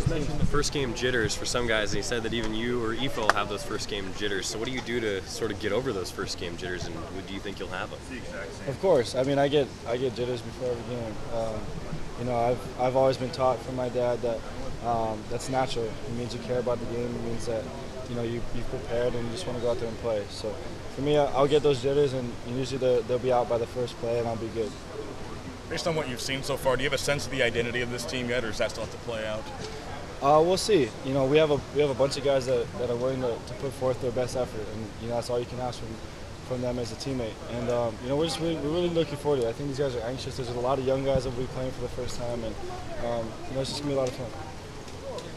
mentioned the first game jitters for some guys, and he said that even you or Ifo have those first game jitters. So what do you do to sort of get over those first game jitters, and do you think you'll have them? Of course. I mean, I get jitters before every game. You know, I've always been taught from my dad that that's natural. It means you care about the game. It means that you've prepared and you just want to go out there and play. So for me, I'll get those jitters, and usually they'll be out by the first play, and I'll be good. Based on what you've seen so far, do you have a sense of the identity of this team yet, or does that still have to play out? We'll see. You know, we have a bunch of guys that are willing to put forth their best effort, and that's all you can ask from them as a teammate. And we're really looking forward to it. I think these guys are anxious. There's a lot of young guys that will be playing for the first time, and it's just gonna be a lot of fun.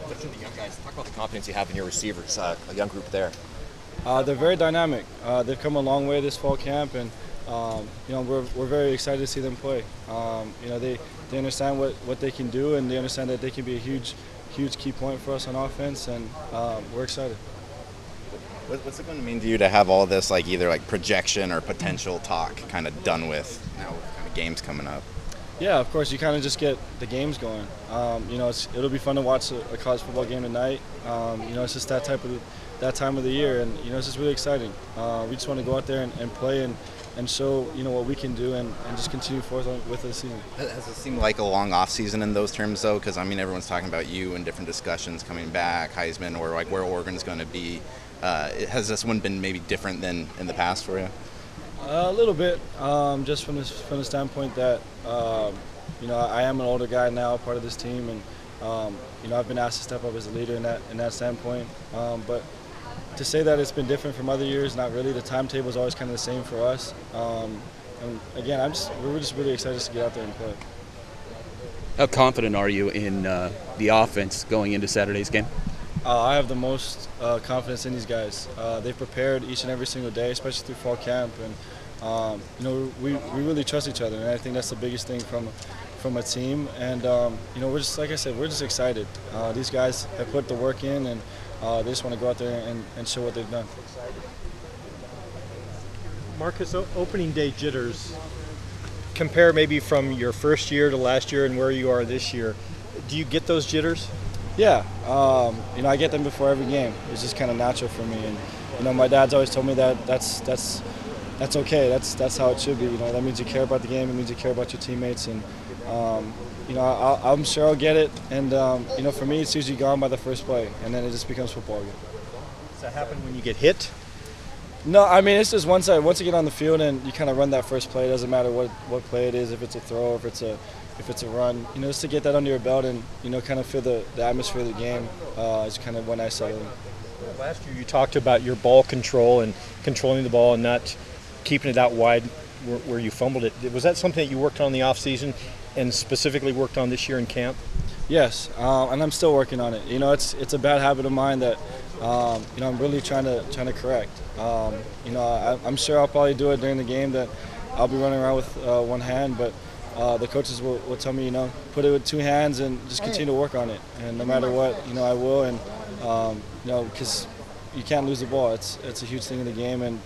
Listen to the young guys. Talk about the confidence you have in your receivers, a young group there. They're very dynamic. They've come a long way this fall camp, and we're very excited to see them play. They understand what they can do, and they understand that they can be a huge key point for us on offense, and we're excited. What's it going to mean to you to have all this, either projection or potential talk kind of done with now with kind of games coming up? Yeah, of course, you kind of just get the games going. It'll be fun to watch a college football game tonight. It's just that time of the year, and it's just really exciting. We just want to go out there and play and show what we can do, and just continue forth with the season. Has it seemed like a long off season in those terms though? Because everyone's talking about you in different discussions coming back, Heisman, or where Oregon's going to be. Has this one been maybe different than in the past for you? A little bit, just from the standpoint that I am an older guy now, part of this team, and I've been asked to step up as a leader in that standpoint. But to say that it's been different from other years, not really. The timetable is always kind of the same for us. And again, we're just really excited to get out there and play. How confident are you in the offense going into Saturday's game? I have the most confidence in these guys. They've prepared each and every single day, especially through fall camp, and we really trust each other, and I think that's the biggest thing from a team. And we're just, like I said, we're just excited. These guys have put the work in, and they just want to go out there and show what they've done. Marcus, opening day jitters, compare maybe from your first year to last year and where you are this year. Do you get those jitters? Yeah, I get them before every game. It's just kind of natural for me, and my dad's always told me that that's okay. That's how it should be. That means you care about the game. It means you care about your teammates, and I'm sure I'll get it. And for me, it's usually gone by the first play, and then it just becomes football again. Does that happen when you get hit? No, it's just once you get on the field and you kind of run that first play. It doesn't matter what play it is, if it's a throw, if it's a run, just to get that under your belt and, kind of feel the atmosphere of the game is kind of when I settle in. Last year you talked about your ball control and controlling the ball and not keeping it out wide where you fumbled it. Was that something that you worked on in the offseason and specifically worked on this year in camp? Yes, and I'm still working on it. It's a bad habit of mine that I'm really trying to correct. I'm sure I'll probably do it during the game, that I'll be running around with one hand, but the coaches will tell me, put it with two hands and just continue to work on it. And no matter what, I will. And because you can't lose the ball. It's a huge thing in the game, and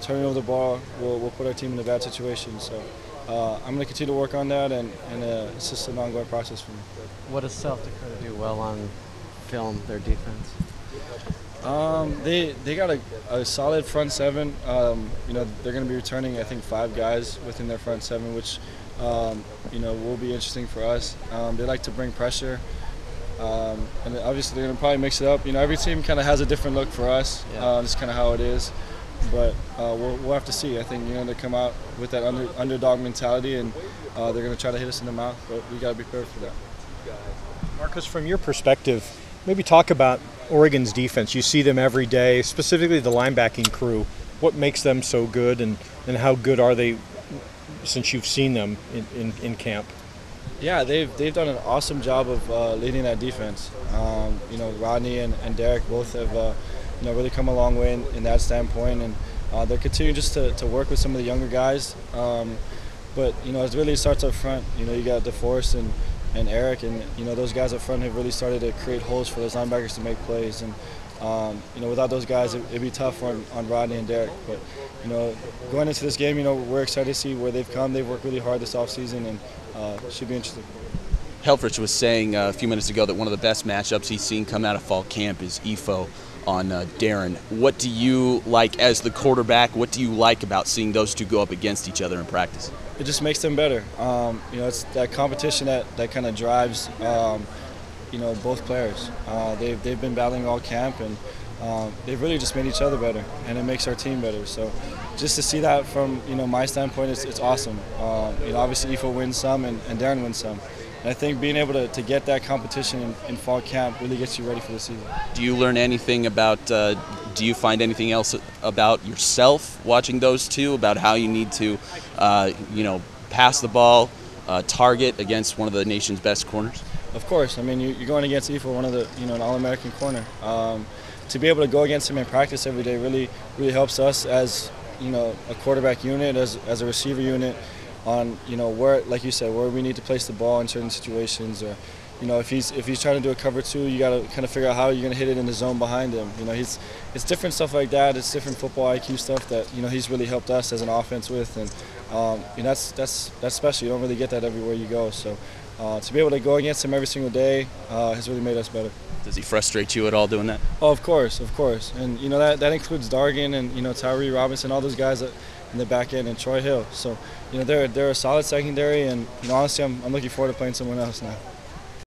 turning over the ball will put our team in a bad situation. So I'm going to continue to work on that, and it's just an ongoing process for me. What does South Dakota do well on film, their defense? They got a solid front seven. They're going to be returning, I think, 5 guys within their front seven, which will be interesting for us. They like to bring pressure, and obviously they're going to probably mix it up. Every team kind of has a different look for us. Yeah. That's kind of how it is. But we'll have to see. I think they come out with that underdog mentality, and they're going to try to hit us in the mouth. But we got to be prepared for that. Marcus, from your perspective, maybe talk about Oregon's defense. You see them every day, specifically the linebacking crew. What makes them so good, and how good are they since you've seen them in camp? Yeah, they've done an awesome job of leading that defense. Rodney and Derek both have really come a long way in that standpoint, and they're continuing just to work with some of the younger guys. But it really starts up front. You got DeForest and Eric, and those guys up front have really started to create holes for those linebackers to make plays. And without those guys, it'd be tough on Rodney and Derek. But going into this game, we're excited to see where they've come. They've worked really hard this offseason, and it should be interesting. Helfrich was saying a few minutes ago that one of the best matchups he's seen come out of fall camp is Ifo on Darren. What do you like as the quarterback? What do you like about seeing those two go up against each other in practice? It just makes them better. It's that competition that kind of drives, both players. They've been battling all camp, and they've really just made each other better, and it makes our team better. So just to see that from my standpoint, it's awesome. Obviously Ifo wins some and Darren wins some. And I think being able to get that competition in fall camp really gets you ready for the season. Do you learn anything about, do you find anything else about yourself watching those two, about how you need to, pass the ball, target against one of the nation's best corners? Of course. I mean, you're going against Ifo, one of the, an All-American corner. To be able to go against him in practice every day really helps us as, a quarterback unit, as a receiver unit, on where, like you said, where we need to place the ball in certain situations, or if he's trying to do a cover two, you got to kind of figure out how you're going to hit it in the zone behind him. It's different stuff like that. It's different football IQ stuff that he's really helped us as an offense with, and that's special. You don't really get that everywhere you go. So to be able to go against him every single day has really made us better. Does he frustrate you at all doing that? Oh, of course, and that includes Dargan and Tyree Robinson, all those guys in the back end, and Troy Hill. So they're a solid secondary, and honestly, I'm looking forward to playing someone else now.